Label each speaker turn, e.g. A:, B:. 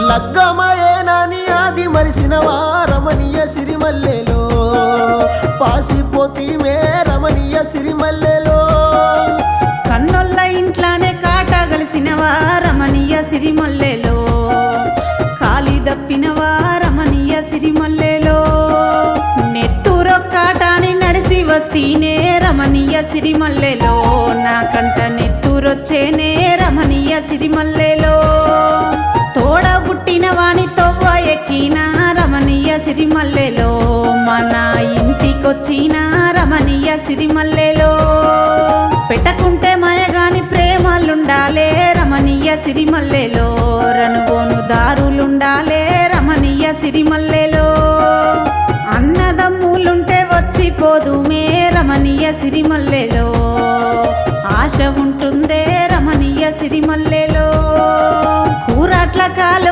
A: లగ్గమయేనని ఆది మరిసినవా రమణీయ సిరిమల్లెలో పాసిపోతివే రమణీయ సిరిమల్లెలో
B: కన్నొల్ల ఇంట్లానే కాటగలిసినవా రమణీయ సిరిమల్లెలో కాలి దప్పినవా రమణీయ సిరిమల్లెలో నెత్తూరొక్కాటాని నడిసి వస్తీనే రమణీయ సిరిమల్లెలో నాకంట నెత్తూరొచ్చేనే రమణీయ సిరిమల్లెలో తోడ పుట్టిన వాని తొవ్వ ఎక్కిన రమణీయ సిరిమల్లెలో మన ఇంటికొచ్చిన రమణీయ సిరిమల్లెలో పెట్టకుంటే మయగాని ప్రేమలుండాలే రమణీయ సిరిమల్లెలో రనుగోను దారులుండాలే రమణీయ సిరిమల్లెలో అన్నదమ్ములుంటే వచ్చిపోదుమే రమణీయ సిరిమల్లెలో ఆశ ఉంటుందే రమణీయ సిరిమల్లెలో కూరట్ల కాలు